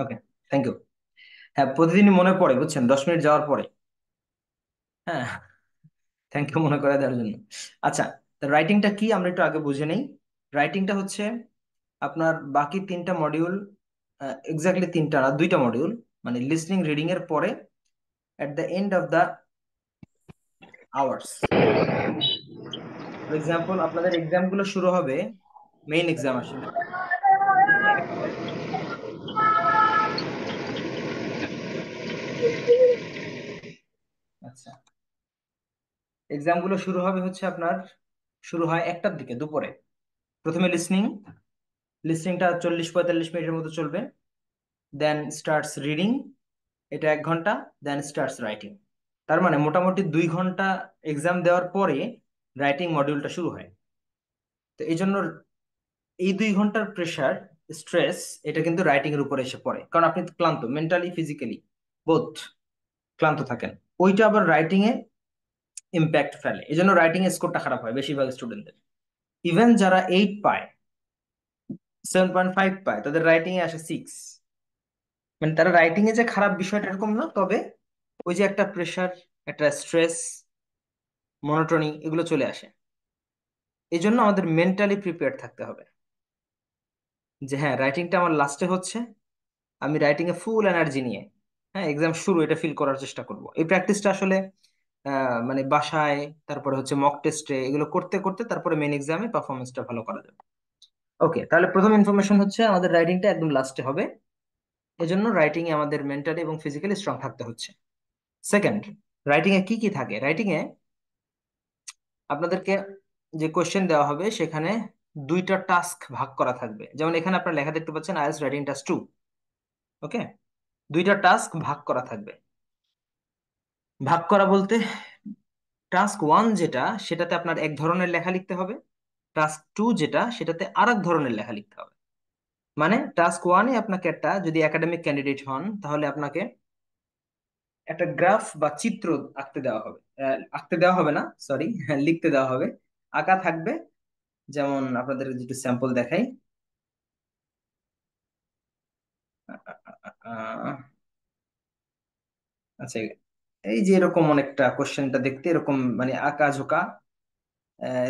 Okay, thank you. হ্যাঁ, প্রতিদিনই মনে পড়ে, বুঝছেন, 10 মিনিট যাওয়ার পরে। হ্যাঁ, থ্যাংক ইউ মনে করে দেওয়ার জন্য। আচ্ছা, রাইটিংটা কি আমরা একটু আগে বুঝে নেই। রাইটিংটা হচ্ছে আপনার বাকি তিনটা মডিউল, এক্স্যাক্টলি তিনটা না, দুইটা মডিউল, মানে লিসনিং রিডিং এর পরে at the end of the hours. For example, আপনাদের এক্সাম গুলো শুরু হবে, মেইন এক্সাম আসলে আচ্ছা, এক্সাম গুলো শুরু হবে হচ্ছে আপনার, শুরু হয় 1টার দিকে দুপুরে। প্রথমে লিসনিংটা 40-45 মিনিটের মতো চলবে। দেন স্টার্টস রিডিং, এটা 1 ঘন্টা। দেন স্টার্টস রাইটিং। তার মানে মোটামুটি 2 ঘন্টা এক্সাম দেওয়ার পরে রাইটিং মডিউলটা শুরু হয়। তো এই জন্য এই 2 ঘন্টার প্রেশার, স্ট্রেস, এটা কিন্তু রাইটিং এর উপরে এসে পড়ে, কারণ আপনি ক্লান্ত, মেন্টালি ফিজিক্যালি বোথ ক্লান্ত থাকেন। ওইটা আবার রাইটিং এ ইম্প্যাক্ট ফেলে, এই জন্য রাইটিং এর স্কোরটা খারাপ হয় বেশিরভাগ স্টুডেন্টদের। ইভেন যারা 8 পায়, 7.5 পায়, তাদের রাইটিং এ আসে 6। মানে তারা রাইটিং এ যে খারাপ, বিষয়টা এরকম না, তবে ওই যে একটা প্রেশার, একটা স্ট্রেস, মনোটনি, এগুলো চলে আসে। এই জন্য আমাদের মেন্টালি প্রিপেয়ার থাকতে হবে যে হ্যাঁ, রাইটিংটা আমার লাস্টে হচ্ছে, আমি রাইটিং এ ফুল এনার্জি নিয়ে, হ্যাঁ, এক্সাম শুরু, এটা ফিল করার চেষ্টা করব। এই প্র্যাকটিসটা আসলে মানে বাসায়, তারপরে হচ্ছে মক টেস্টে, এগুলো করতে করতে তারপরে মেন এক্সামে পারফরমেন্সটা ভালো করা যাবে। ওকে, তাহলে প্রথম ইনফরমেশন হচ্ছে আমাদের রাইটিংটা একদম লাস্টে হবে। এজন্য রাইটিং এ আমাদের মেন্টালি এবং ফিজিক্যালি স্ট্রং থাকতে হচ্ছে। সেকেন্ড, রাইটিং এ কি কি থাকে? রাইটিং এ আপনাদেরকে যে কোশ্চেন দেওয়া হবে সেখানে 2টা টাস্ক ভাগ করা থাকবে। যেমন এখানে আপনারা লেখা দেখতে পাচ্ছেন, আইএলটিএস রাইটিং টাস্ক 2। ওকে, 2টা টাস্ক ভাগ করা থাকবে। ভাগ করা বলতে, টাস্ক 1 যেটা, সেটাতে আপনার এক ধরনের লেখা লিখতে হবে। টাস্ক 2 যেটা, সেটাতে আর এক ধরনের লেখা লিখতে হবে। মানে টাস্ক 1-এ আপনাকে একটা, যদি একাডেমিক ক্যান্ডিডেট হন, তাহলে আপনাকে একটা গ্রাফ বা চিত্র আঁকতে দেওয়া হবে। আঁকতে দেওয়া হবে না, সরি, লিখতে দেওয়া হবে। আঁকা থাকবে। যেমন আপনাদের যেটা স্যাম্পল দেখাই। আহ, আচ্ছা, এই যে এরকম অনেকটা কোশ্চেনটা দেখতে এরকম, মানে আঁকা ঝোঁকা,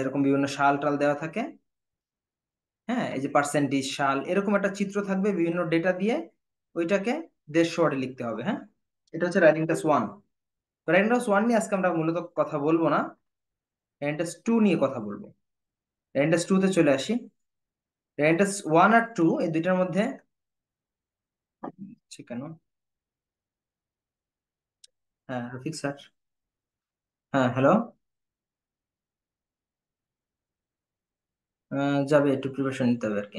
এরকম বিভিন্ন সাল টাল দেওয়া থাকে। হ্যাঁ, এই যে পার্সেন্টেজ, সাল, এরকম একটা চিত্র থাকবে বিভিন্ন ডেটা দিয়ে। ওইটাকে 150 ওয়ার্ডে লিখতে হবে। হ্যাঁ, এটা হচ্ছে রাইটিং টাস্ক 1। রাইটিং টাস্ক 1 নিয়ে আজকে আমরা মূলত কথা বলবো না, রাইটিং টাস্ক 2 নিয়ে কথা বলবো। রাইটিং টাস্ক 2 তে চলে আসি। রাইটিং টাস্ক 1 আর 2, এই দুইটার মধ্যে কেন, হ্যাঁ রফিক স্যার, হ্যাঁ হ্যালো, যাবে, একটু প্রিপারেশন নিতে হবে আর কি।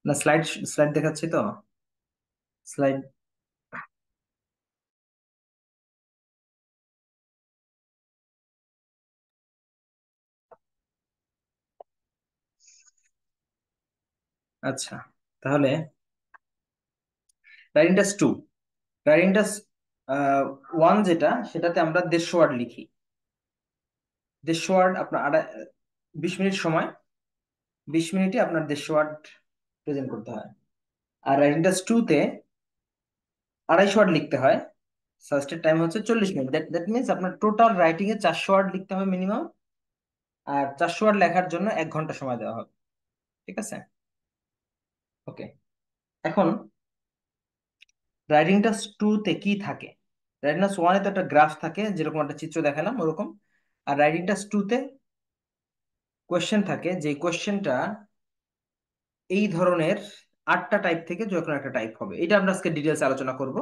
না, স্লাইড স্লাইড দেখাচ্ছি তো, স্লাইড। আচ্ছা, তাহলে রাইটিং টাস্ক 2, রাইটিং টাস্ক 1 যেটা, সেটাতে আমরা 150 ওয়ার্ড লিখি। 150 ওয়ার্ড আপনার 20 মিনিট সময়, 20 মিনিটে আপনার 150 ওয়ার্ড প্রেজেন্ট করতে হয়। আর রাইটিং টাস্ক 2 তে 250 ওয়ার্ড লিখতে হয়। সাজেস্টেড টাইম হচ্ছে 40 মিনিট। দ্যাট মিনস আপনার টোটাল রাইটিং এ 400 ওয়ার্ড লিখতে হবে মিনিমাম। আর 400 ওয়ার্ড লেখার জন্য 1 ঘন্টা সময় দেওয়া হবে। ঠিক আছে, ওকে। এখন রাইটিং টাস্ক 2 তে কি থাকে? রাইটিং টাস্ক 1-এ তো একটা গ্রাফ থাকে, যেরকম একটা চিত্র দেখালাম ওরকম। আর রাইটিং টাস্ক 2 তে কোয়েশ্চেন থাকে, যে কোয়েশ্চেনটা এই ধরনের 8টা টাইপ থেকে যে কোনো একটা টাইপ হবে। এটা আমরা আজকে ডিটেলস আলোচনা করব।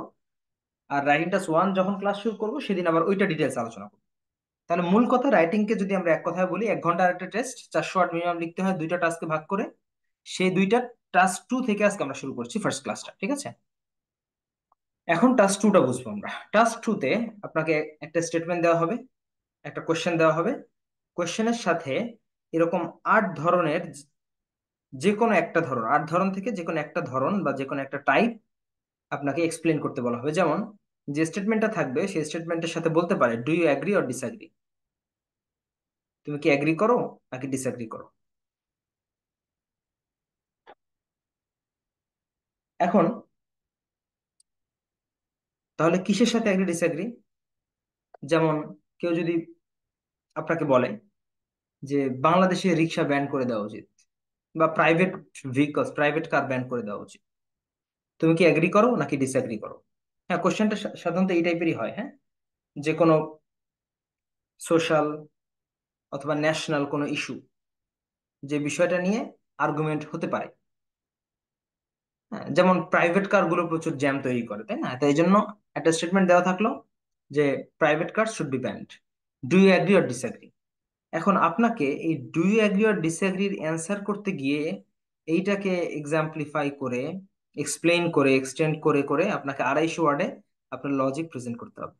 আর রাইটিং টাস্ক 1 যখন ক্লাস শুরু করবো, সেদিন আবার ওইটা ডিটেলস আলোচনা করবো। তাহলে মূল কথা, রাইটিং কে যদি আমরা এক কথায় বলি, 1 ঘন্টার একটা টেস্ট, 400 ওয়ার্ড মিনিমাম লিখতে হয় 2টা টাস্কে ভাগ করে। সেই 2টা টাস্ক 2 থেকে আজকে আমরা শুরু করছি ফার্স্ট ক্লাসটা, ঠিক আছে? এখন টাস্ক 2টা বুঝবো আমরা। টাস্ক 2 তে আপনাকে একটা স্টেটমেন্ট দেওয়া হবে, একটা কোশ্চেন দেওয়া হবে। কোশ্চেনের সাথে এরকম 8 ধরনের, যে কোনো একটা ধরন, 8 ধরন থেকে যে কোনো একটা ধরন বা যে কোনো একটা টাইপ আপনাকে এক্সপ্লেন করতে বলা হবে। যেমন যে স্টেটমেন্টটা থাকবে, সেই স্টেটমেন্টের সাথে বলতে পারে, do you agree or disagree? তুমি কি অ্যাগ্রি করো নাকি ডিসঅ্যাগ্রি করো? 2 টা অপশন থাকবে, 1 টা হচ্ছে ট্রু, 2 টা হচ্ছে ফলস। 2 টা অপশন থাকবে, 1 টা হচ্ছে ট্রু, 2 টা হচ্ছে ফলস। 2 টা অপশন থাকবে, 1 টা হচ্ছে ট্রু, 2 টা হচ্ছে ফলস। ঠিক আছে, ওকে। এখন রাইটিং টাস্ক 2 তে এখন তাহলে কিসের সাথে এগ্রি ডিসএগ্রি? যেমন কেউ যদি আপনাকে বলে যে বাংলাদেশে রিক্সা ব্যান করে দেওয়া উচিত, বা private vehicles, private car ban করে দেওয়া উচিত, তুমি কি এগ্রি করো নাকি ডিসএগ্রি করো? হ্যাঁ, কোশ্চেনটা সাধারণত এই টাইপেরই হয়। হ্যাঁ, যে কোনো সোশ্যাল অথবা ন্যাশনাল কোনো ইস্যু, যে বিষয়টা নিয়ে আর্গুমেন্ট হতে পারে। হ্যাঁ, যেমন প্রাইভেট কার গুলো প্রচুর জ্যাম তৈরি করে, তাই না? তাই জন্য একটা স্টেটমেন্ট দেওয়া থাকলো যে private car should be banned. Do you agree or disagree? এখন আপনাকে এই ডু ইউ এগ্রি অর ডিসএগ্রির অ্যান্সার করতে গিয়ে এইটাকে এক্সাম্পলিফাই করে, এক্সপ্লেইন করে, এক্সটেন্ড করে করে আপনাকে 250 ওয়ার্ডে আপনার লজিক প্রেজেন্ট করতে হবে।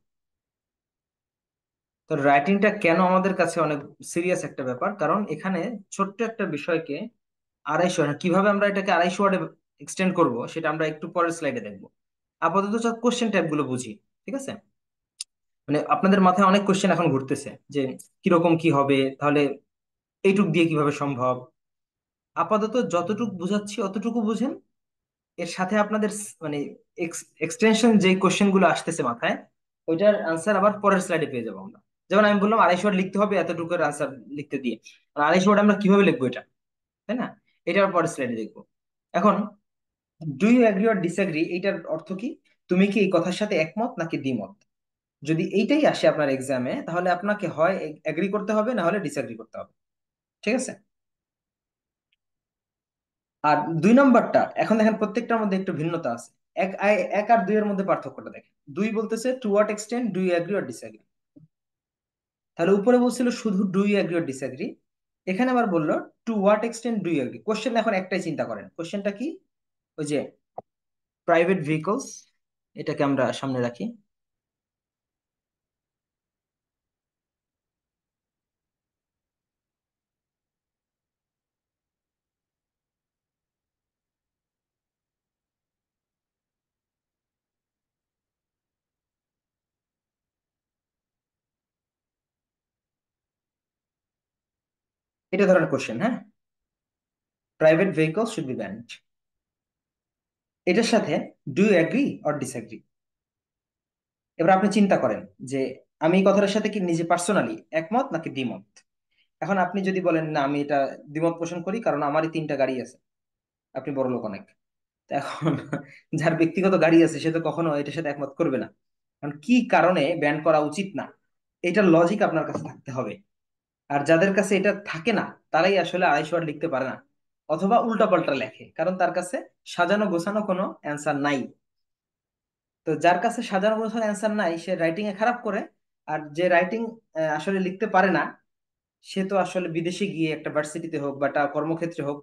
তো রাইটিংটা কেন আমাদের কাছে অনেক সিরিয়াস একটা ব্যাপার, কারণ এখানে ছোট্ট একটা বিষয়কে 250, কিভাবে আমরা এটাকে 250 ওয়ার্ডে এক্সটেন্ড করব সেটা আমরা একটু পরের স্লাইডে দেখবো। আপাতত কোশ্চেন টাইপ গুলো বুঝি, ঠিক আছে? মানে আপনাদের মাথায় অনেক কোশ্চেন এখন ঘুরতেছে যে কিরকম কি হবে, তাহলে এইটুক দিয়ে কিভাবে সম্ভব। আপাতত যতটুকু বুঝাচ্ছি অতটুকু বুঝেন, এর সাথে আপনাদের মানে এক্সটেনশন যে কোশ্চেন গুলো আসতেছে মাথায়, ওইটার আনসার আবার পরের স্লাইডে পেয়ে যাবো আমরা। যেমন আমি বললাম 250 ওয়ার্ড লিখতে হবে, এতটুকুর আনসার লিখতে দিয়ে, আর 250 ওয়ার্ড আমরা কিভাবে লিখবো এটা, তাই না? এটা আবার পরের স্লাইডে দেখবো। এখন do you agree or disagree এইটার অর্থ কি? তুমি কি এই কথার সাথে একমত নাকি দ্বিমত? যদি এইটাই আসে আপনার এক্সামে, তাহলে আপনাকে হয় এগ্রি করতে হবে, না হলে ডিসএগ্রি করতে হবে। ঠিক আছে? আর 2 নম্বরটা, এখন দেখেন প্রত্যেকটার মধ্যে একটু ভিন্নতা আছে। এক আর দুইয়ের মধ্যে পার্থক্যটা দেখেন। দুই বলতেছে to what extent do you agree or disagree. তাহলে উপরে বলছিল শুধু do you agree or disagree, এখানে আবার বললো to what extent do you agree. Question এখন একটাই, চিন্তা করেন কোশ্চেনটা কি। ওই যে প্রাইভেট ভেহিকলস, এটাকে আমরা সামনে রাখি। এটা ধরনের কোশ্চেন, হ্যাঁ, private vehicles should be banned, এটার সাথে do you agree or disagree. এবার আপনি চিন্তা করেন যে আমি এই কথাটার সাথে কি নিজে পার্সোনালি একমত নাকি দ্বিমত। এখন আপনি যদি বলেন না আমি এটা দ্বিমত পোষণ করি, কারণ আমারই 3টা গাড়ি আছে, আপনি বড় লোক অনেক। তো এখন যার ব্যক্তিগত গাড়ি আছে সে তো কখনো এটার সাথে একমত করবে না। কারণ কি কারণে ব্যান করা উচিত না, এটার লজিক আপনার কাছে থাকতে হবে। আর যাদের কাছে এটা থাকে না, তারাই আসলে 250 ওয়ার্ড লিখতে পারে না, অথবা উল্টাপাল্টা লেখে, কারণ তার কাছে সাজানো গোছানো কোনো অ্যান্সার নাই। তো যার কাছে সাজানো গোছানো অ্যান্সার নাই, সে রাইটিং এ খারাপ করে। আর যে রাইটিং আসলে লিখতে পারে না, সে তো আসলে বিদেশে গিয়ে একটা ভার্সিটিতে হোক বা একটা কর্মক্ষেত্রে হোক,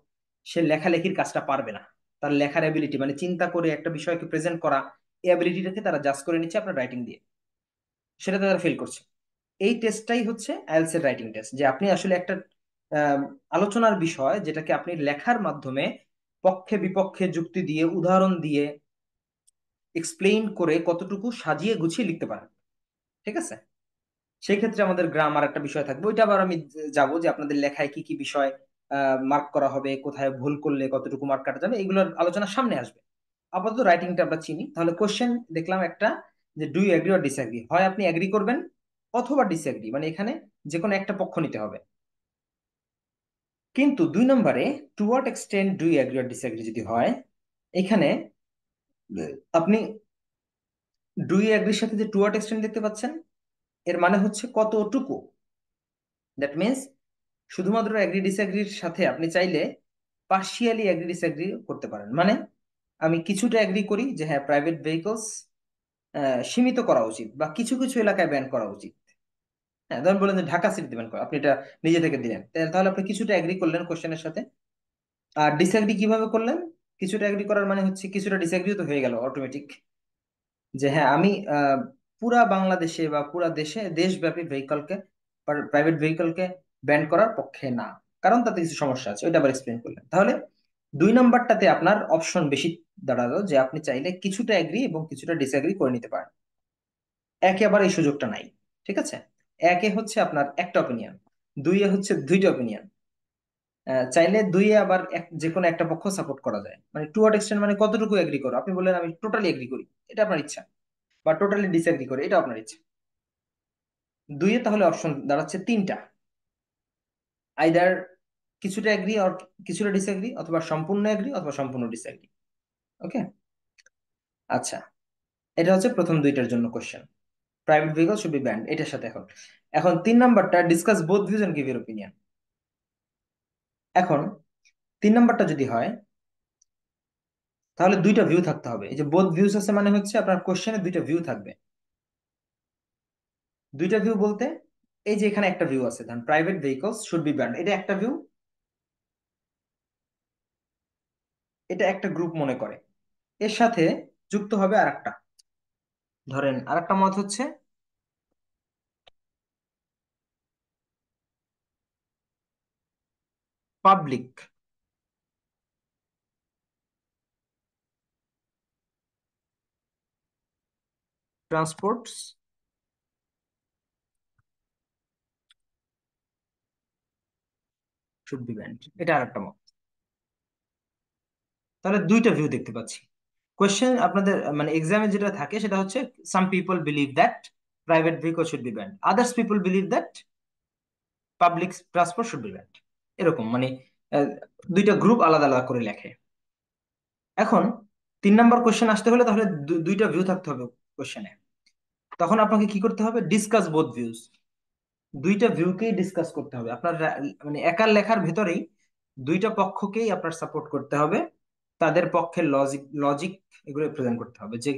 সে লেখালেখির কাজটা পারবে না। তার লেখার এবিলিটি, মানে চিন্তা করে একটা বিষয়কে প্রেজেন্ট করা, এই এবিলিটিটাকে তারা জাজ করে নিচ্ছে আপনার রাইটিং দিয়ে, সেটা তারা ফেল করছে। এই টেস্টটাই হচ্ছে আইএলটিএস এর রাইটিং টেস্ট, যে আপনি আসলে একটা আম, আলোচনার বিষয় যেটাকে আপনি লেখার মাধ্যমে পক্ষে বিপক্ষে যুক্তি দিয়ে, উদাহরণ দিয়ে এক্সপ্লেইন করে কতটুকু সাজিয়ে গুছিয়ে লিখতে পারেন। ঠিক আছে? সেই ক্ষেত্রে আমাদের গ্রামার একটা বিষয় থাকবে, ওইটা আবার আমি যাব যে আপনাদের লেখায় কি কি বিষয় মার্ক করা হবে, কোথায় ভুল করলে কতটুকু মার্ক কাটা যাবে, এগুলোর আলোচনা সামনে আসবে। আপাতত রাইটিংটা আমরা চিনি। তাহলে কোশ্চেন দেখলাম একটা, যে do you agree or disagree, হয় আপনি এগ্রি করবেন অথবা ডিসএগ্রি, মানে এখানে যে কোনো একটা পক্ষ নিতে হবে। কিন্তু 2 নম্বরে to what extent do you agree or disagree যদি হয়, এখানে আপনি ডু ইউ এগ্রির সাথে যে টু হোয়াট এক্সটেন্ট দেখতে পাচ্ছেন, এর মানে হচ্ছে কতটুকু। দ্যাট মিনস শুধুমাত্র এগ্রি ডিসএগ্রির সাথে আপনি চাইলে পার্শিয়ালি এগ্রি ডিসএগ্রি করতে পারেন। মানে আমি কিছুটা এগ্রি করি যে হ্যাঁ প্রাইভেট ভেহিকলস সীমিত করা উচিত, বা কিছু কিছু এলাকায় ব্যান করা উচিত। হ্যাঁ, ধরেন বলেন যে ঢাকা সিটিতে ব্যান করা, আপনি এটা নিজে থেকে দিলেন, তাহলে আপনি কিছুটা এগ্রি করলেন কোশ্চেনের সাথে। আর ডিসএগ্রি কিভাবে করলেন? কিছুটা এগ্রি করার মানে হচ্ছে কিছুটা ডিসএগ্রিও তো হয়ে গেল অটোমেটিক, যে হ্যাঁ আমি পুরা বাংলাদেশে বা পুরা দেশে দেশব্যাপী ভেহিকলকে, প্রাইভেট ভেহিকলকে ব্যান করার পক্ষে না, কারণ তাতে কিছু সমস্যা আছে, ওইটা আবার এক্সপ্লেন করলেন। তাহলে 2 নম্বরটাতে আপনার অপশন বেশি দাঁড়ালো, যে আপনি চাইলে কিছুটা এগ্রি এবং কিছুটা ডিসএগ্রি করে নিতে পারেন। একে আবার এই সুযোগটা নাই। ঠিক আছে? একে হচ্ছে আপনার একটা অপিনিয়ন, দুইয়ে হচ্ছে 2টা অপিনিয়ন। চাইলে দুই আবার যে কোনো একটা পক্ষ সাপোর্ট করা যায়, মানে টু হোয়াট এক্সটেন্ট মানে কতটুকু এগ্রি করো। আপনি বললেন আমি টোটালি এগ্রি করি, এটা আপনার ইচ্ছা, বা টোটালি ডিসএগ্রি করি, এটা আপনার ইচ্ছা। দুইয়ে তাহলে অপশন দাঁড়াচ্ছে তিনটা, আইদার কিছুটা এগ্রি আর কিছুটা ডিসএগ্রি, অথবা সম্পূর্ণ এগ্রি অথবা সম্পূর্ণ ডিসএগ্রি। ওকে, আচ্ছা, এটা হচ্ছে প্রথম দুইটার জন্য question, private vehicle should be banned, এটার সাথে। এখন এখন 3 নাম্বারটা, discuss both views and give your opinion. এখন 3 নাম্বারটা যদি হয়, তাহলে দুইটা ভিউ থাকতে হবে। এই যে বোথ ভিউজ আছে মানে হচ্ছে আপনার কোশ্চেনে দুইটা ভিউ থাকবে। দুইটা ভিউ বলতে, এই যে এখানে একটা ভিউ আছে, ধরেন private vehicles should be band, এটা একটা ভিউ, এটা একটা গ্রুপ মনে করে। এর সাথে যুক্ত হবে আরেকটা, ধরেন আরেকটা মত হচ্ছে public transports should be band, এটা আরেকটা মত। তাহলে দুইটা ভিউ দেখতে পাচ্ছি। কোয়েশ্চেন আপনাদের মানে এক্সামে যেটা থাকে সেটা হচ্ছে, some people believe that private vehicle should be band, others people believe that public transport should be band, এরকম মানে আহ, দুইটা গ্রুপ আলাদা আলাদা করে লেখে। এখন 3 নাম্বার কোশ্চেন আসতে হলে তাহলে দুইটা ভিউ থাকতে হবে কোশ্চেনে। তখন আপনাকে কি করতে হবে, ডিসকাস বোথ ভিউজ, দুইটা ভিউকেই ডিসকাস করতে হবে আপনার। মানে একার লেখার ভেতরেই দুইটা পক্ষকেই আপনার সাপোর্ট করতে হবে, তাদের পক্ষের লজিক লজিক এগুলো প্রেজেন্ট করতে হবে, যে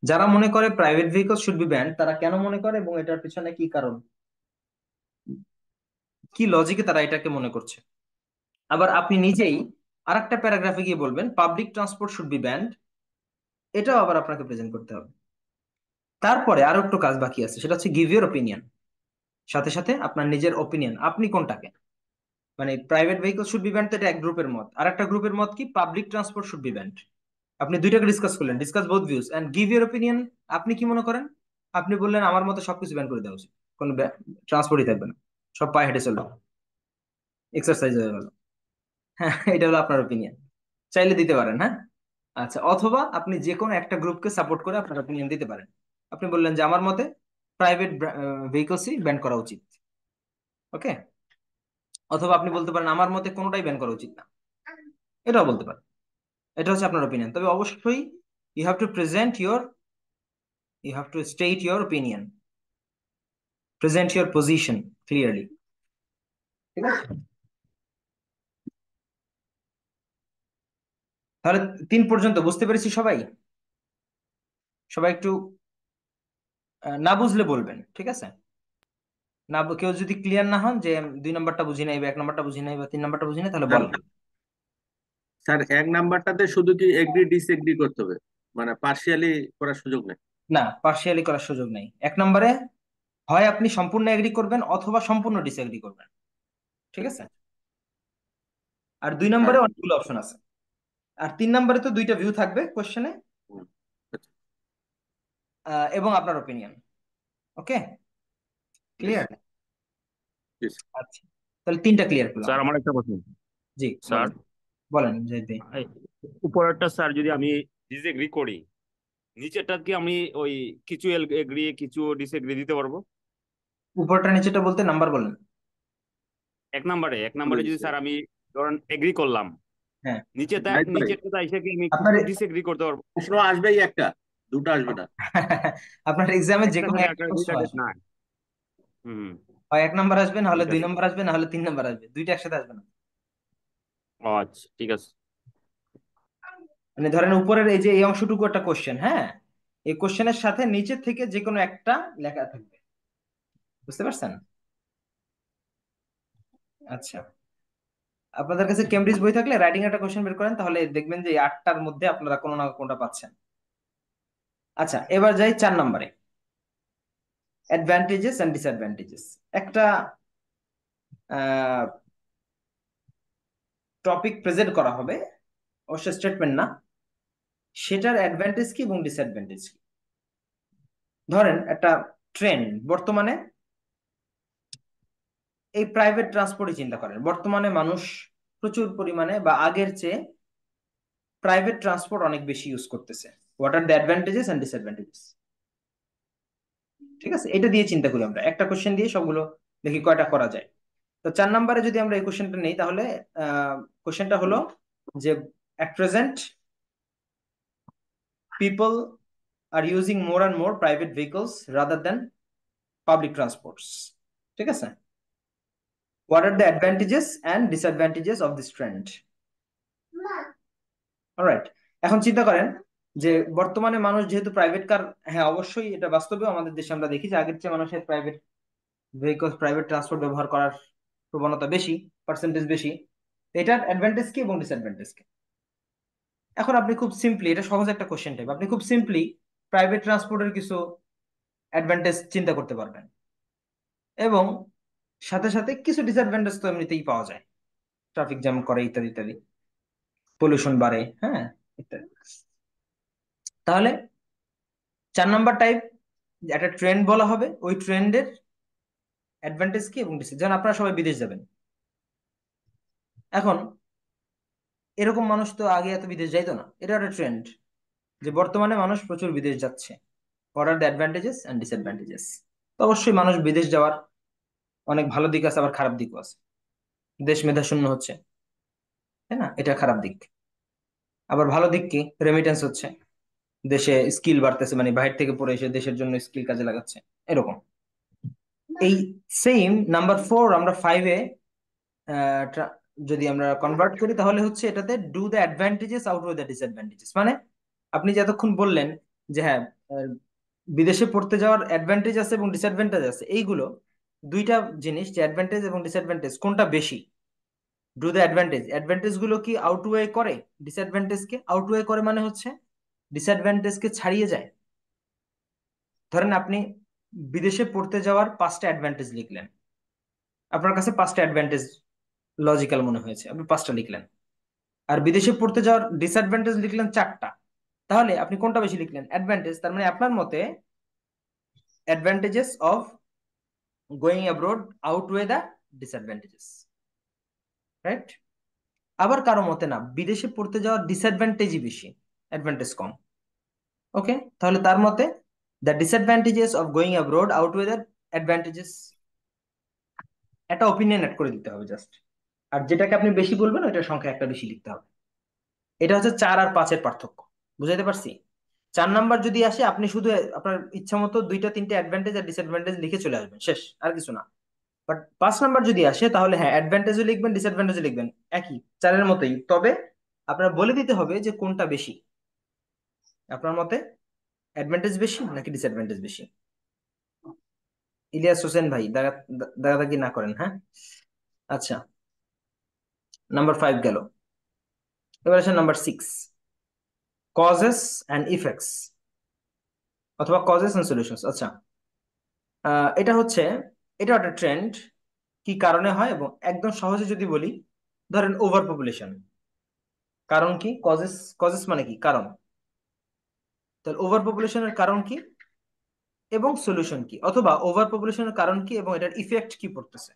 যারা মনে করে private vehicle should be band তারা কেন মনে করে, এবং এটার পিছনে কি কারণ, কি লজিকে তারা এটাকে মনে করছে। আবার আপনি নিজেই আরেকটা প্যারাগ্রাফে গিয়ে বলবেন public transport should be band, এটাও আবার আপনাকে প্রেজেন্ট করতে হবে। তারপরে আরো একটু কাজ বাকি আছে, সেটা হচ্ছে গিভ ইউর ওপিনিয়ন, সাথে সাথে আপনার নিজের ওপিনিয়ন, আপনি কোনটাকে, মানে private vehicle should be band তো এটা এক গ্রুপের মত, আর একটা গ্রুপের মত কি public transport should be banned. আপনি দুইটাকে ডিসকাস করলেন, discuss both views and give your opinion. আপনি কি মনে করেন, আপনি বললেন আমার মতে সবকিছু ব্যান করে দেওয়া উচিত, কোনো ট্রান্সপোর্টই থাকবে না, সব পায়ে হেঁটে চলবে, এক্সারসাইজ হয়ে গেল। হ্যাঁ, এটা হলো আপনার ওপিনিয়ন, চাইলে দিতে পারেন। হ্যাঁ, আচ্ছা, অথবা আপনি যে কোনো একটা গ্রুপকে সাপোর্ট করে আপনার ওপিনিয়ন দিতে পারেন। আপনি বললেন যে আমার মতে প্রাইভেট ভেহিকলসই ব্যান করা উচিত। ওকে, অথবা আপনি বলতে পারেন আমার মতে কোনোটাই ব্যান করা উচিত না, এটাও বলতে পারেন। এটা হচ্ছে আপনার ওপিনিয়ন, তবে অবশ্যই you have to present your, you have to state your opinion, present your position clearly. ঠিক আছে, তাহলে 3 পর্যন্ত বুঝতে পেরেছি সবাই? সবাই একটু না বুঝলে বলবেন, ঠিক আছে? না কেউ যদি ক্লিয়ার না হন যে 2 নাম্বারটা বুঝি নাই বা 1 নাম্বারটা বুঝি নাই বা 3 নাম্বারটা বুঝি নাই, তাহলে স্যার, বলেন। স্যার, এক নাম্বারটাতে শুধু কি এগ্রি ডিসএগ্রি করতে হবে, মানে পার্শিয়ালি করার সুযোগ নেই? না, পার্শিয়ালি করার সুযোগ নেই 1 নম্বরে। হয় আপনি সম্পূর্ণ এগ্রি করবেন অথবা সম্পূর্ণ ডিসএগ্রি করবেন, ঠিক আছে? আর 2 নম্বরে আচ্ছা। অনেকগুলো অপশন আছে। আর 3 নম্বরে তো দুইটা ভিউ থাকবে কোশ্চেনে, হুম, আচ্ছা, এবং আপনার ওপিনিয়ন। ওকে, ইয়েস, ক্লিয়ার? ইয়েস। আচ্ছা, তাহলে 3টা ক্লিয়ার করলাম স্যার আমরা। আমার একটা প্রশ্ন। জি, স্যার, বলেন, বলেন যদি। এই উপরেরটা স্যার যদি আমি ডিসএগ্রি করি, নিচেরটা কি আমি ওই কিছু এগ্রি কিছু ডিসএগ্রি দিতে পারবো? উপরটা নিচেটা বলতে নাম্বার বলেন। এক নম্বরে যদি বুঝেছি। স্যার আমি ধরেন এগ্রি করলাম, হ্যাঁ, জাহিদ ভাই, নিচেরটা এসে কি আমি আপনার কিছু ডিসএগ্রি করতে পারবো? প্রশ্ন আসবেই একটা, দুটো আসবে না। আপনার এক্সামে যে একটা কোনো খালি একটা একটা প্রশ্ন দুইটা আসবে, না। হুম, হয় 1 নম্বর আসবে, না হলে ঠিক দুই আছে। নম্বর আসবে, না হলে 3 নম্বর আসবে, দুইটা একসাথে আসবে না। ও আচ্ছা, ঠিক আছে। মানে ধরেন উপরের এই যে এই অংশটুকু একটা কোশ্চেন, হ্যাঁ, এই কোশ্চেনের সাথে নিচের থেকে যে কোনো একটা লেখা থাকবে, বুঝতে পারছেন? আচ্ছা, আপনাদের কাছে কেমব্রিজ বই থাকলে রাইটিং একটা কোশ্চেন বের করেন, তাহলে দেখবেন যে এই 8টার মধ্যে আপনারা কোনো না কোনটা পাচ্ছেন। আচ্ছা, এবার যাই 4 নম্বরে, অ্যাডভান্টেজেস এন্ড ডিসঅ্যাডভান্টেজেস। একটা টপিক প্রেজেন্ট করা হবে, অবশ্য স্টেটমেন্ট না, সেটার অ্যাডভান্টেজ কি এবং ডিসঅ্যাডভান্টেজ কি। ধরেন একটা ট্রেন্ড বর্তমানে, এই প্রাইভেট ট্রান্সপোর্টই চিন্তা করেন, বর্তমানে মানুষ প্রচুর পরিমাণে বা আগের চেয়ে প্রাইভেট ট্রান্সপোর্ট অনেক বেশি ইউজ করতেছে। What are the advantages and disadvantages? ঠিক আছে, এটা দিয়ে চিন্তা করি আমরা, একটা কোশ্চেন দিয়ে সবগুলো দেখি কয়টা করা যায়। তো 4 নম্বরে যদি আমরা এই কোশ্চেনটা নেই, তাহলে কোশ্চেনটা হলো যে at present people are using more and more private vehicles rather than public transports। ঠিক আছে, what are the advantages and disadvantages of this trend? Alright, এখন চিন্তা করেন যে বর্তমানে মানুষ যেহেতু প্রাইভেট কার, হ্যাঁ অবশ্যই এটা বাস্তবেও আমাদের দেশে আমরা দেখি যে আগের চেয়ে মানুষের প্রাইভেট ভেহিকল, প্রাইভেট ট্রান্সপোর্ট ব্যবহার করার প্রবণতা বেশি, পার্সেন্টেজ বেশি। এটার অ্যাডভান্টেজ কি এবং ডিসঅ্যাডভান্টেজ কি? এখন আপনি খুব সিম্পলি, এটা সহজ একটা কোশ্চেন টাইপ, আপনি খুব সিম্পলি প্রাইভেট ট্রান্সপোর্টের কিছু অ্যাডভান্টেজ চিন্তা করতে পারবেন, এবং সাথে সাথে কিছু ডিসঅ্যাডভান্টেজ তো এমনিতেই পাওয়া যায়, ট্রাফিক জ্যাম করে ইত্যাদি ইত্যাদি, পলিউশন বাড়ে, হ্যাঁ ইত্যাদি। তাহলে 4 নাম্বার টাইপ, একটা ট্রেন্ড বলা হবে, ওই ট্রেন্ডের অ্যাডভান্টেজ কি এবং ডিসঅ্যাডভান্টেজ। যেমন আপনারা সবাই বিদেশ যাবেন, এখন এরকম মানুষ তো আগে এত বিদেশ যাইতো না, এটা একটা ট্রেন্ড যে বর্তমানে মানুষ প্রচুর বিদেশ যাচ্ছে। What are the advantages and disadvantages? তো অবশ্যই মানুষ বিদেশ যাওয়ার অনেক ভালো দিক আছে, আবার খারাপ দিকও আছে। দেশ মেধা শূন্য হচ্ছে, তাই না, এটা খারাপ দিক। আবার ভালো দিক কি, রেমিটেন্স হচ্ছে, দেশে স্কিল বাড়তেছে, মানে বাইরে থেকে পড়ে এসে দেশের জন্য স্কিল কাজে লাগাচ্ছে, এরকম। এই সেম নাম্বার 4 আমরা 5-এ যদি আমরা কনভার্ট করি, তাহলে হচ্ছে এটাতে do the advantages outweigh the disadvantages. মানে আপনি যে এতক্ষণ বললেন যে হ্যাঁ বিদেশে পড়তে যাওয়ার অ্যাডভান্টেজ আছে এবং ডিসঅ্যাডভান্টেজ আছে, এইগুলো দুইটা জিনিস, যে অ্যাডভান্টেজ এবং ডিসঅ্যাডভান্টেজ কোনটা বেশি, ডু দ্য অ্যাডভান্টেজ, অ্যাডভান্টেজ গুলো কি আউটওয়ে করে ডিসঅ্যাডভান্টেজ কে? আউটওয়ে করে মানে হচ্ছে ডিসঅ্যাডভান্টেজ কে ছাড়িয়ে যায়। ধরেন আপনি বিদেশে পড়তে যাওয়ার 5টা অ্যাডভান্টেজ লিখলেন, আপনার কাছে 5টা অ্যাডভান্টেজ লজিক্যাল মনে হয়েছে, আপনি 5টা লিখলেন। আর বিদেশে পড়তে যাওয়ার ডিসঅ্যাডভান্টেজ লিখলেন 4টা, তাহলে আপনি কোনটা বেশি লিখলেন? অ্যাডভান্টেজ। তার মানে আপনার মতে advantages of going abroad outweigh the disadvantages, right? আবার কারো মতে না, বিদেশে পড়তে যাওয়ার ডিসঅ্যাডভান্টেজই বেশি, অ্যাডভান্টেজ কম। ওকে, তাহলে তার মতে the disadvantages of going abroad outweigh the advantages. একটা ওপিনিয়ন অ্যাড করে দিতে হবে জাস্ট, আর যেটাকে আপনি বেশি বলবেন ওইটার সংখ্যা একটা বেশি লিখতে হবে। এটা হচ্ছে 4 আর 5-এর পার্থক্য, বুঝাইতে পারছি? 4 নাম্বার যদি আসে, আপনি শুধু আপনার ইচ্ছা মতো 2টা 3টে অ্যাডভান্টেজ আর ডিসঅ্যাডভান্টেজ লিখে চলে আসবেন, শেষ, আর কিছু না। বাট 5 নাম্বার যদি আসে, তাহলে হ্যাঁ অ্যাডভান্টেজও লিখবেন, ডিসঅ্যাডভান্টেজও লিখবেন, একই 4-এর মতোই, তবে আপনার বলে দিতে হবে যে কোনটা বেশি আপনার মতে, অ্যাডভান্টেজ বেশি নাকি ডিসঅ্যাডভান্টেজ বেশি। ইলিয়াস হোসেন ভাই, দাগাদাগি না করেন, হ্যাঁ। আচ্ছা, নাম্বার 5 গেল, এবার আসে নাম্বার 6, কজেস অ্যান্ড ইফেক্টস, অথবা কজেস অ্যান্ড সলিউশনস। আচ্ছা, এটা হচ্ছে, এটা একটা ট্রেন্ড, কি কারণে হয়, এবং একদম সহজে যদি বলি, ধরেন ওভার পপুলেশন। কারণ কি? কজেস, কজেস মানে কি? কারণ। তাহলে ওভার পপুলেশনের কারণ কি এবং সলিউশন কি, অথবা ওভার পপুলেশনের কারণ কি এবং এটার ইফেক্ট কি পড়তেছে,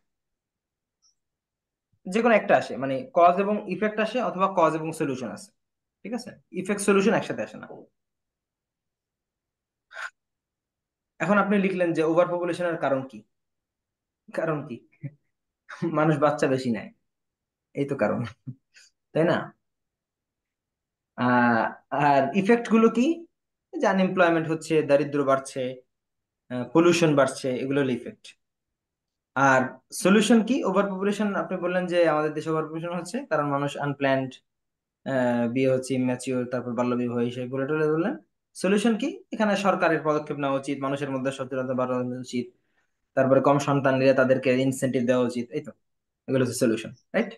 যে কোনো একটা আসে, মানে কজ এবং ইফেক্ট আসে, অথবা কজ এবং সলিউশন আসে। ঠিক আছে, ইফেক্ট সলিউশন একসাথে আসে না। এখন আপনি লিখলেন যে ওভার পপুলেশনের কারণ কি, কারণ কি? মানুষ বাচ্চা বেশি নেয়, এই তো কারণ, তাই না? আহ আর ইফেক্ট গুলো কি? যে আনএমপ্লয়মেন্ট হচ্ছে, দারিদ্র বাড়ছে, পলিউশন বাড়ছে, এগুলো হলো ইফেক্ট। আর সলিউশন কি? ওভার পপুলেশন, আপনি বললেন যে আমাদের দেশে ওভার পপুলেশন হচ্ছে কারণ মানুষ আনপ্ল্যান্ড বিয়ে হচ্ছে, ইম্যাচিওর, তারপর বাল্যবিবাহ, সেগুলো বললেন। সলিউশন কি? এখানে সরকারের পদক্ষেপ নেওয়া উচিত, মানুষের মধ্যে সচেতনতা বাড়ানো উচিত, তারপরে কম সন্তান নিলে তাদেরকে ইনসেন্টিভ দেওয়া উচিত, এই তো, এগুলো হচ্ছে সলিউশন, রাইট?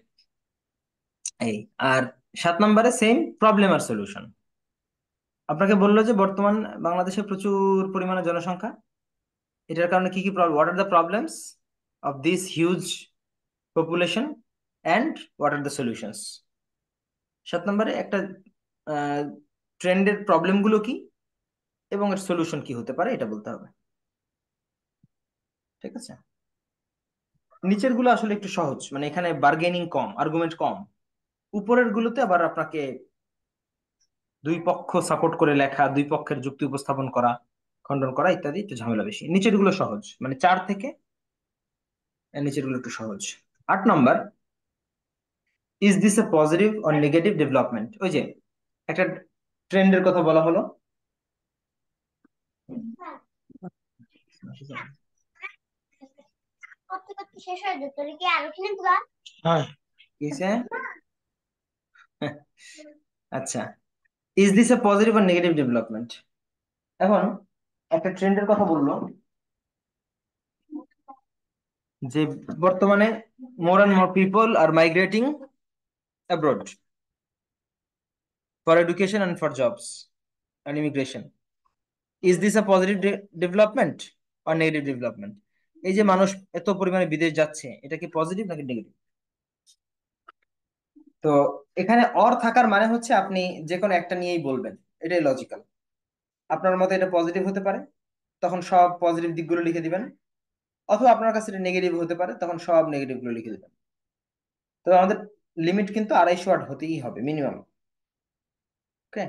এই, আর 7 নম্বরে সেম প্রবলেম আর সলিউশন। আপনাকে বললো যে বর্তমান বাংলাদেশে প্রচুর পরিমাণে জনসংখ্যা, এটার কারণে কি কি problem, what are the problems of this huge population and what are the solutions. 7 নম্বরে একটা ট্রেন্ডের প্রবলেম গুলো কি এবং এর সলিউশন কি হতে পারে, এটা বলতে হবে। ঠিক আছে, নিচের গুলো আসলে একটু সহজ, মানে এখানে বার্গেনিং কম, আর্গুমেন্ট কম, উপরের গুলোতে আবার আপনাকে দুই পক্ষ সাপোর্ট করে লেখা, দুই পক্ষের যুক্তি উপস্থাপন করা, খণ্ডন করা ইত্যাদি একটু ঝামেলা বেশি। নিচের গুলো সহজ, মানে 4 থেকে নিচের গুলো একটু সহজ। 8 নম্বর, is this a positive or negative development? ওই যে একটা ট্রেন্ডের কথা বলা হলো, হ্যাঁ কি হয়েছে? আচ্ছা, is this a positive or negative development? এখন একটা ট্রেন্ডের কথা বললো যে বর্তমানে more and more people are migrating abroad for education and for jobs and immigration. Is this a positive development or negative development? এই যে মানুষ এত পরিমাণে বিদেশ যাচ্ছে, এটা কি পজিটিভ নাকি নেগেটিভ? তো এখানে অর থাকার মানে হচ্ছে আপনি যে কোনো একটা নিয়েই বলবেন, এটাই লজিক্যাল। আপনার মতে এটা পজিটিভ হতে পারে, তখন সব পজিটিভ দিকগুলো লিখে দিবেন, অথবা আপনার কাছে এটা নেগেটিভ হতে পারে, তখন সব নেগেটিভ গুলো লিখে দিবেন। তবে আমাদের লিমিট কিন্তু 250 ওয়ার্ড হতেই হবে মিনিমাম। ওকে,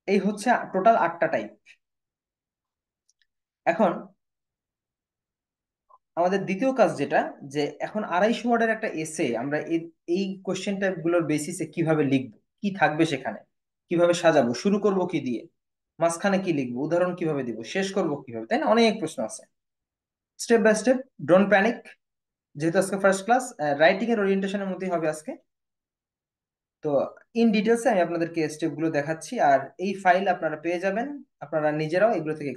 এই হচ্ছে টোটাল 8টা টাইপ। এখন আমাদের দ্বিতীয় কাজ যেটা, যে এখন 250 ওয়ার্ডের একটা এসে আমরা এই কোশ্চেন টাইপ গুলোর বেসিসে কিভাবে লিখবো, কি থাকবে সেখানে, কিভাবে সাজাবো, শুরু করব কি দিয়ে, মাঝখানে কি লিখবো, উদাহরণ কিভাবে দিব, শেষ করব কিভাবে, তাই না? অনেক প্রশ্ন আছে। Step by step, don't panic. যেহেতু আজকে ফার্স্ট ক্লাস, রাইটিং এর ওরিয়েন্টেশনের মধ্যেই হবে আজকে। তো ইন ডিটেলসে আমি আপনাদেরকে স্টেপ গুলো দেখাচ্ছি, আর এই ফাইল আপনারা পেয়ে যাবেন, আপনারা নিজেরাও এগুলো থেকে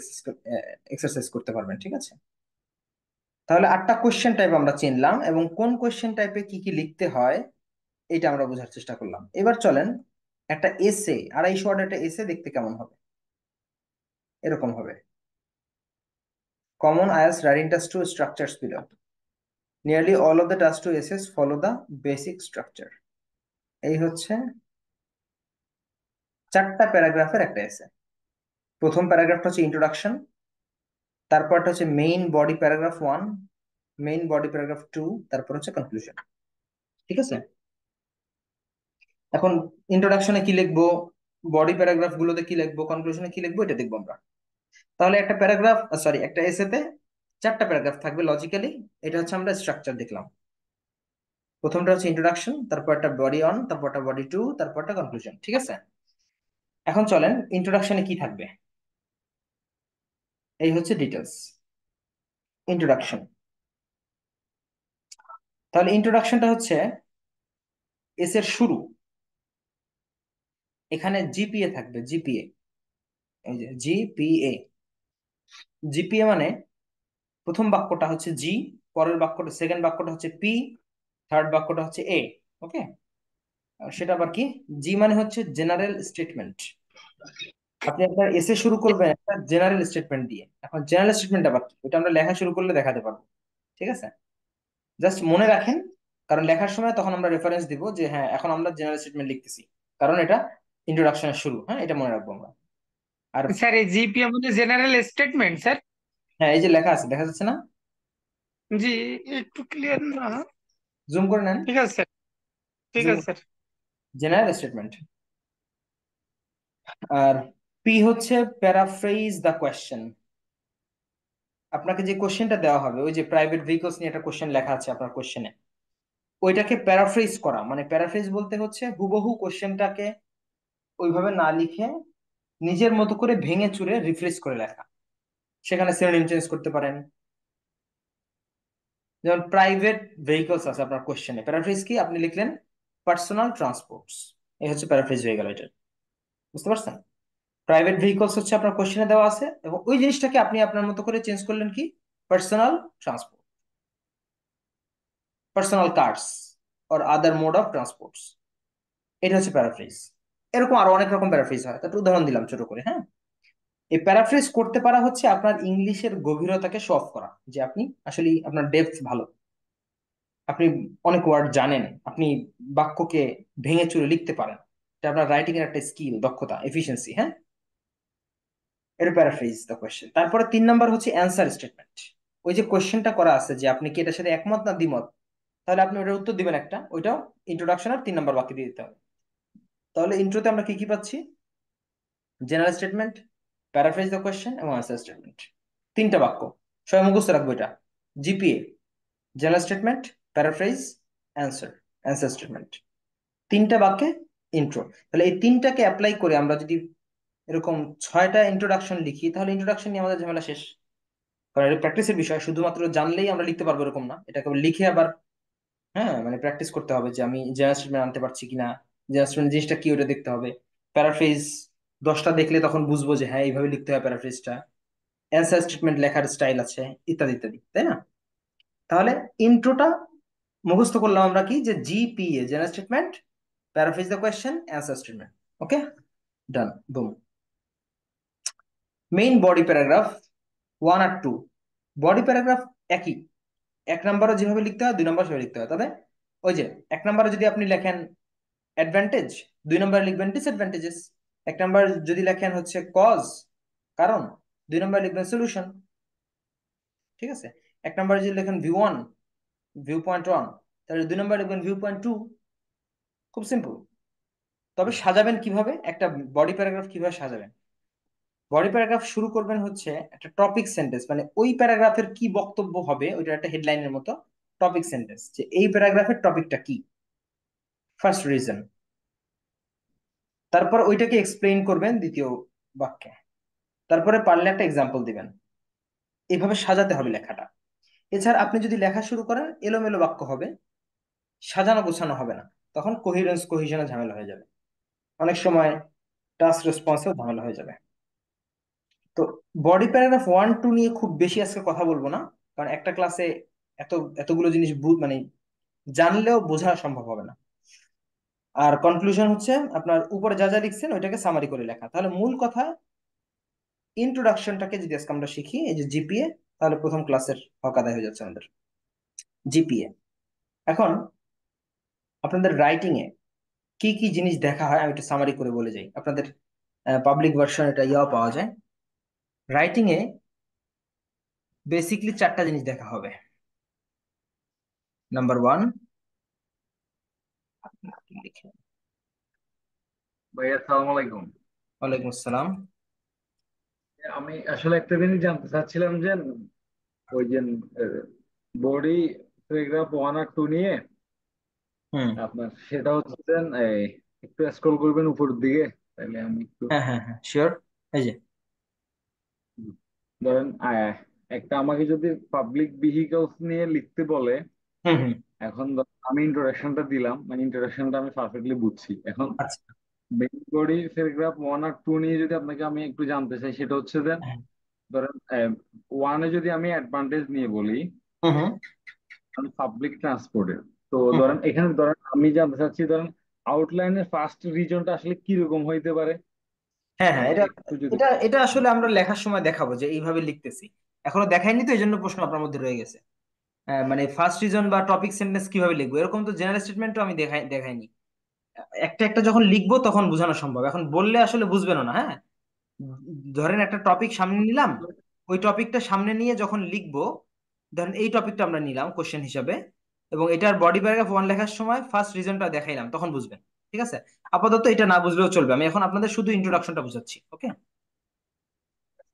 এক্সারসাইজ করতে পারবেন, ঠিক আছে? তাহলে 8টা কোশ্চেন টাইপ আমরা চিনলাম, এবং কোন কোশ্চেন টাইপে কি কি লিখতে হয় এটা আমরা বোঝার চেষ্টা করলাম। এবার চলেন, একটা এসে, 250 ওয়ার্ড একটা এসে দেখতে কেমন হবে? এরকম হবে। Common IELTS writing task 2 structures below. Nearly all of the task 2 essays follow the basic structure. এই হচ্ছে 4টা প্যারাগ্রাফের একটা এসে। প্রথম প্যারাগ্রাফটা হচ্ছে ইন্ট্রোডাকশন, তারপরটা হচ্ছে main body paragraph 1, main body paragraph 2, তারপর হচ্ছে কনক্লুশন, ঠিক আছে? এখন ইন্ট্রোডাকশনে কি লিখবো, বডি প্যারাগ্রাফ গুলোতে কি লিখবো, কনক্লুশনে কি লিখবো, এটা দেখবো আমরা। তাহলে একটা প্যারাগ্রাফ, সরি, একটা এসেতে 4টা প্যারাগ্রাফ থাকবে লজিক্যালি। এটা হচ্ছে আমরা স্ট্রাকচার দেখলাম। প্রথমটা হচ্ছে ইন্ট্রোডাকশন, তারপর একটা বডি 1, তারপর একটা বডি 2, তারপর একটা কনক্লুশন, ঠিক আছে? এখন চলেন ইন্ট্রোডাকশনে কি থাকবে। এই হচ্ছে ডিটেলস, ইন্ট্রোডাকশন। তাহলে ইন্ট্রোডাকশনটা হচ্ছে এসের শুরু। এখানে জিপিএ থাকবে, জিপিএ, এই যে জিপিএ। জিপিএ মানে প্রথম বাক্যটা হচ্ছে জি, পরের বাক্যটা, সেকেন্ড বাক্যটা হচ্ছে পি, থার্ড বাক্যটা হচ্ছে এ। ওকে, সেটা আবার কি? জি মানে হচ্ছে জেনারেল স্টেটমেন্ট। আপনি আপনার এসে শুরু করবেন একটা জেনারেল স্টেটমেন্ট দিয়ে। এখন জেনারেল স্টেটমেন্ট আবার কি, এটা আমরা লেখা শুরু করলে দেখাতে পারবো, ঠিক আছে? জাস্ট মনে রাখেন, কারণ লেখার সময় তখন আমরা রেফারেন্স দিব যে হ্যাঁ এখন আমরা জেনারেল স্টেটমেন্ট লিখতেছি, কারণ এটা ইন্ট্রোডাকশনের শুরু। হ্যাঁ, এটা মনে রাখবো আমরা। আর স্যার এই জিপিএ মানে জেনারেল স্টেটমেন্ট স্যার? হ্যাঁ, এই যে লেখা আছে, দেখা যাচ্ছে না? জি, একটু ক্লিয়ার না। জুম করে নেন, ঠিক আছে স্যার, ঠিক জুম। আছে স্যার। General statement. আর পি হচ্ছে প্যারাফ্রেজ দ্য কোয়েশ্চেন। আপনাকে যে কোশ্চেনটা দেওয়া হবে, ওই যে প্রাইভেট ভেহিকলস নিয়ে একটা কোশ্চেন লেখা আছে আপনার কোশ্চেনে, ওইটাকে প্যারাফ্রেজ করা। মানে প্যারাফ্রেজ বলতে হচ্ছে হুবহু কোশ্চেনটাকে ওইভাবে না লিখে নিজের মতো করে ভেঙে চুরে রিফ্রেশ করে লেখা। সেখানে সিনোনিম চেঞ্জ করতে পারেন। যেমন প্রাইভেট ভেহিকলস আছে আপনার কোশ্চেনে, প্যারাফ্রেজ কি আপনি লিখলেন পার্সোনাল ট্রান্সপোর্টস। এই হচ্ছে প্যারাফ্রেজ হয়ে গেল এটা, বুঝতে পারছেন? প্রাইভেট ভেহিকলস হচ্ছে আপনার কোশ্চেনে দেওয়া আছে, এবং ওই জিনিসটাকে আপনি আপনার মতো করে চেঞ্জ করলেন কি personal transport, personal cars or other mode of transports. এটা হচ্ছে প্যারাফ্রেজ। এরকম আরো অনেক রকম প্যারাফ্রেজ হয়, তার উদাহরণ দিলাম ছোট করে। হ্যাঁ, এই প্যারাফ্রেজ করতে পারা হচ্ছে আপনার ইংলিশের গভীরতাকে শো অফ করা, যে আপনি আসলে আপনার ডেপথ ভালো, আপনি অনেক ওয়ার্ড জানেন, আপনি বাক্যকে ভেঙে চুরে লিখতে পারেন। এটা আপনার রাইটিং এর একটা স্কিল, দক্ষতা, এফিসিয়েন্সি। হ্যাঁ, এটা প্যারাফ্রেজ দ্য কোয়েশ্চেন। তারপরে 3 নাম্বার হচ্ছে অ্যান্সার স্টেটমেন্ট। ওই যে কোয়েশ্চেনটা করা আছে যে আপনি কি এটার সাথে একমত না দ্বিমত, তাহলে আপনি ওটার উত্তর দিবেন একটা, ওইটাও ইন্ট্রোডাকশন আর 3 নম্বর বাক্যে দিয়ে দিতে হবে। তাহলে ইন্ট্রোতে আমরা কি কি পাচ্ছি? General statement, paraphrase the question এবং আনসার স্টেটমেন্ট। 3টা বাক্য, সবাই মুখস্থ রাখবো এটা। GPA, general statement, paraphrase, answer, answer statement, 3টা বাক্যে ইন্ট্রো। তাহলে এই 3টাকে অ্যাপ্লাই করে আমরা যদি এরকম 6টা ইন্ট্রোডাকশন লিখি, তাহলে ইন্ট্রোডাকশন নিয়ে আমাদের ঝামেলা শেষ। কারণ এটা প্র্যাকটিসের বিষয়, শুধুমাত্র জানলেই আমরা লিখতে পারবো এরকম না, এটাকে আবার লিখে আবার হ্যাঁ মানে প্র্যাকটিস করতে হবে যে আমি জেনারেল স্টেটমেন্ট আনতে পারছি কিনা, জেনারেল স্টেটমেন্ট জিনিসটা কি ওটা দেখতে হবে। প্যারাফ্রেজ 10টা দেখলে তখন বুঝবো যে হ্যাঁ এইভাবে লিখতে হয় প্যারাফ্রেজটা। অ্যান্সার স্টেটমেন্ট লেখার স্টাইল আছে, ইত্যাদি ইত্যাদি, তাই না? তাহলে ইন্ট্রোটা মুখস্থ করলাম আমরা কি, যে GPA, general statement, paraphrase the question, answer statement. Okay, done, boom. Main body paragraph 1 আর 2, বডি প্যারাগ্রাফ একই, 1 নম্বরও যেভাবে লিখতে হয় 2 নম্বর সেভাবে লিখতে হয়। তবে ওই যে 1 নম্বরে যদি আপনি লেখেন অ্যাডভান্টেজ, 2 নম্বরে লিখবেন ডিসঅ্যাডভান্টেজেস। 1 নম্বর যদি লেখেন হচ্ছে কজ, কারণ, 2 নম্বরে লিখবেন সলিউশন। ঠিক আছে? 1 নম্বরে যদি লেখেন ভিউ 1, ভিউ পয়েন্ট 1, তাহলে 2 নম্বরে লিখবেন ভিউ পয়েন্ট 2। খুব সিম্পল। তবে সাজাবেন কিভাবে, একটা বডি প্যারাগ্রাফ কিভাবে সাজাবেন? বডি প্যারাগ্রাফ শুরু করবেন হচ্ছে একটা টপিক সেন্টেন্স, মানে ওই প্যারাগ্রাফের কি বক্তব্য হবে ওইটা একটা হেডলাইনের মতো টপিক সেন্টেন্স, যে এই প্যারাগ্রাফের টপিকটা কি, ফার্স্ট রিজন। তারপর ওইটাকে এক্সপ্লেইন করবেন দ্বিতীয় বাক্যে, তারপরে পারলে একটা এক্সাম্পল দিবেন। এইভাবে সাজাতে হবে লেখাটা। এছাড়া আপনি যদি লেখা শুরু করেন এলোমেলো বাক্য হবে, সাজানো গোছানো হবে না, তখন কোহিরেন্স কোহিশনে ঝামেলা হয়ে যাবে, অনেক সময় টাস্ক রেসপন্সেও ঝামেলা হয়ে যাবে। তো বডি প্যারাগ্রাফ 1 2 নিয়ে খুব বেশি আজকে কথা বলবো না, কারণ একটা ক্লাসে এত এতগুলো জিনিস মানে জানলেও বোঝা সম্ভব হবে না। আর কনক্লুশন হচ্ছে আপনার উপরে যা যা লিখছেন ওইটাকে সামারি করে লেখা। তাহলে মূল কথা, ইন্ট্রোডাকশনটাকে যদি আজকে আমরা শিখি, এই যে জিপিএ, তাহলে প্রথম ক্লাসের হক আদায় হয়ে যাচ্ছে আমাদের। জিপিএ, এখন আপনাদের রাইটিং এ কি কি জিনিস দেখা হয় আমি একটু সামারি করে বলে যাই। আপনাদের পাবলিক ভার্সন এটা ইয়াও পাওয়া যায়। রাইটিং এ বেসিকলি 4টা জিনিস দেখা হবে। নাম্বার 1, ভাইয়া আসসালামু আলাইকুম। ওয়ালাইকুম আসসালাম। আমি আসলে একটা জিনিস জানতে চাচ্ছিলাম যে ওই যে বডি প্যারাগ্রাফ 1 আর 2 নিয়ে হুম, আপনার সেটা হচ্ছে যে একটু স্ক্রল করবেন উপরের দিকে, তাহলে আমি একটু হ্যাঁ হ্যাঁ হ্যাঁ শিওর। এই যে ধরেন একটা আমাকে যদি পাবলিক ভেহিকলস নিয়ে লিখতে বলে, হুম হুম, এখন আমি ইন্ট্রোডাকশনটা দিলাম, মানে ইন্ট্রোডাকশনটা আমি পারফেক্টলি বুঝছি। এখন আচ্ছা, মেইন বডি প্যারাগ্রাফ 1 আর 2 নিয়ে যদি আপনাকে আমি একটু জানতে চাই, সেটা হচ্ছে যে হ্যাঁ, ধরেন 1-এ যদি আমি অ্যাডভান্টেজ নিয়ে বলি, হুম হুম পাবলিক ট্রান্সপোর্টের, তো হুম হুম। ধরেন এখানে ধরেন আমি জানতে চাচ্ছি ধরেন আউটলাইনের ফার্স্ট রিজনটা আসলে কি রকম হইতে পারে, হ্যাঁ হ্যাঁ, এটা একটু যদি। এটা এটা আসলে আমরা লেখার সময় দেখাবো যে এইভাবে লিখতেছি। এখনো দেখাইনি তো, এই জন্য প্রশ্ন আপনার মধ্যে রয়ে গেছে। মানে ফার্স্ট রিজন বা টপিক সেন্টেন্স কিভাবে লিখবো, এরকম তো জেনারেল স্টেটমেন্টও আমি দেখাইনি। একটা একটা যখন লিখবো তখন বোঝানো সম্ভব, এখন বললে আসলে বুঝবেন না। হ্যাঁ, ধরেন একটা টপিক সামনে নিলাম, ওই টপিকটা সামনে নিয়ে যখন লিখবো, ধরেন এই টপিকটা আমরা নিলাম কোশ্চেন হিসাবে, এবং এটার বডি প্যারাগ্রাফ 1 লেখার সময় ফার্স্ট রিজনটা দেখাইলাম, তখন বুঝবেন। ঠিক আছে? আপাতত এটা না বুঝলেও চলবে, আমি এখন আপনাদের শুধু ইন্ট্রোডাকশনটা বুঝাচ্ছি। ওকে,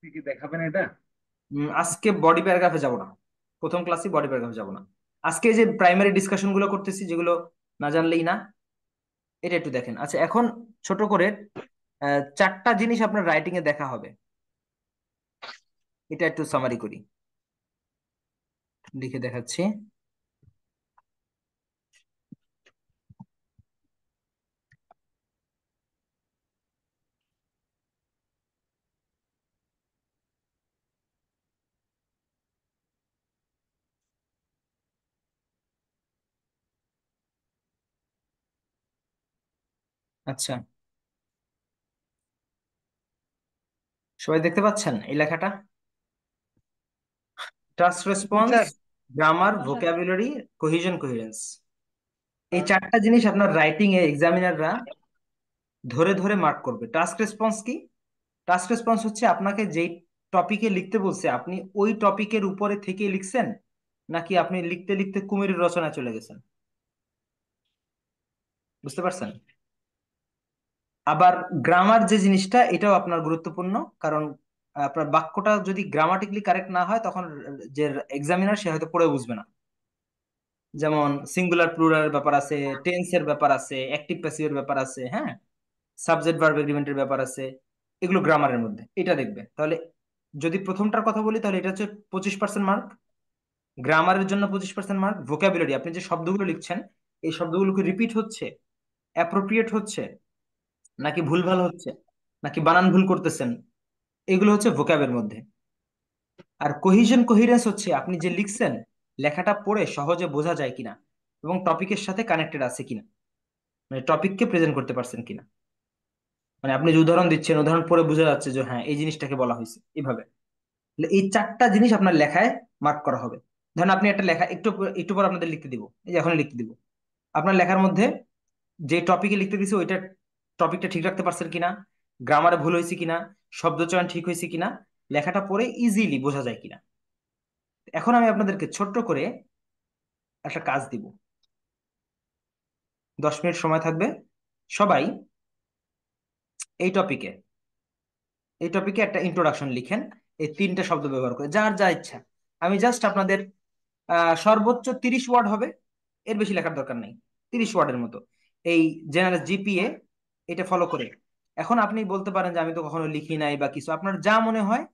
কি কি দেখাবেন এটা? আজকে বডি প্যারাগ্রাফে যাব না, প্রথম ক্লাসে বডি প্যারাগ্রাফে যাব না। আজকে যে প্রাইমারি ডিসকাশন গুলো করতেছি, যেগুলো না জানলেই না, এটা একটু দেখেন। আচ্ছা, এখন ছোট করে 4টা জিনিস আপনার রাইটিং এ দেখা হবে, এটা একটু সামারি করি, লিখে দেখাচ্ছি। আচ্ছা, সবাই দেখতে পাচ্ছেন এই লেখাটা? Task response, sir. Grammar, vocabulary, cohesion, coherence, এই 4টা জিনিস আপনার রাইটিং এ এক্সামিনাররা ধরে ধরে মার্ক করবে। টাস্ক রেসপন্স কি? টাস্ক রেসপন্স হচ্ছে আপনাকে যেই টপিকে লিখতে বলছে আপনি ওই টপিকের উপরে থেকে লিখছেন, নাকি আপনি লিখতে লিখতে কুমিরের রচনায় চলে গেছেন? বুঝতে পারছেন? আবার গ্রামার যে জিনিসটা, এটাও আপনার গুরুত্বপূর্ণ, কারণ আপনার বাক্যটা যদি গ্রামাটিক্যালি কারেক্ট না হয়, তখন যে এক্সামিনার সে হয়তো পড়ে বুঝবে না। যেমন সিঙ্গুলার প্লুরালের ব্যাপার আছে, টেন্সের ব্যাপার আছে, অ্যাক্টিভ প্যাসিভের ব্যাপার আছে, হ্যাঁ, সাবজেক্ট ভার্ব এগ্রিমেন্টের ব্যাপার আছে, এগুলো গ্রামারের মধ্যে, এটা দেখবে। তাহলে যদি প্রথমটার কথা বলি, তাহলে এটা হচ্ছে 25% মার্ক, গ্রামারের জন্য 25% মার্ক। ভোকাবুলারি, আপনি যে শব্দগুলো লিখছেন, এই শব্দগুলোকে রিপিট হচ্ছে, অ্যাপ্রোপ্রিয়েট হচ্ছে, নাকি ভুলভাল হচ্ছে, নাকি বানান ভুল করতেছেন, এগুলো হচ্ছে ভোকাবের মধ্যে। আর কোহিশন কোহিরেন্স হচ্ছে আপনি যে লিখছেন, লেখাটা পড়ে সহজে বোঝা যায় কিনা এবং টপিকের সাথে কানেক্টেড আছে কিনা, মানে টপিককে প্রেজেন্ট করতে পারছেন কিনা। মানে আপনি যে উদাহরণ দিচ্ছেন, উদাহরণ পড়ে বোঝা যাচ্ছে যে হ্যাঁ এই জিনিসটাকে বলা হয়েছে এইভাবে। তাহলে এই 4টা জিনিস আপনার লেখায় মার্ক করা হবে। ধরেন আপনি একটা লেখা একটু একটু পর আপনাদের লিখতে দিব, এই যে এখন লিখতে দিব, আপনার লেখার মধ্যে যে টপিকে লিখতে দিছে ওইটা টপিকটা ঠিক রাখতে পারছেন কিনা, গ্রামারে ভুল হয়েছে কিনা, শব্দচয়ন ঠিক হয়েছে কিনা, লেখাটা পড়ে ইজিলি বোঝা যায় কিনা। এখন আমি আপনাদেরকে ছোট্ট করে একটা কাজ দিব, 10 মিনিট সময় থাকবে। সবাই এই টপিকে এই টপিকে একটা ইন্ট্রোডাকশন লিখেন, এই 3টে শব্দ ব্যবহার করে, যার যা ইচ্ছা। আমি জাস্ট আপনাদের সর্বোচ্চ 30 ওয়ার্ড হবে, এর বেশি লেখার দরকার নেই, 30 ওয়ার্ডের মতো, এই জেনারেল জিপিএ এটা ফলো করে। এখন আপনি বলতে পারেন যে আমি তো কখনো লিখি নাই বা কিছু, আপনার যা মনে হয়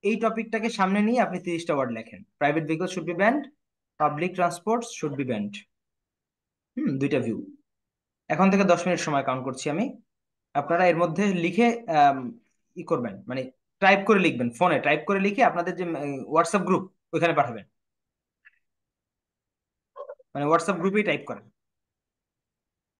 এই টপিকটাকে সামনে নিয়ে আপনি 30টা ওয়ার্ড লেখেন। Private vehicle should be band, public transport should be band, দুইটা ভিউ। এখন থেকে 10 মিনিট সময় কাউন্ট করছি আমি। আপনারা এর মধ্যে লিখে ই করবেন, মানে টাইপ করে লিখবেন, ফোনে টাইপ করে লিখে আপনাদের যে হোয়াটসঅ্যাপ গ্রুপ ওইখানে পাঠাবেন, মানে হোয়াটসঅ্যাপ গ্রুপেই টাইপ করেন।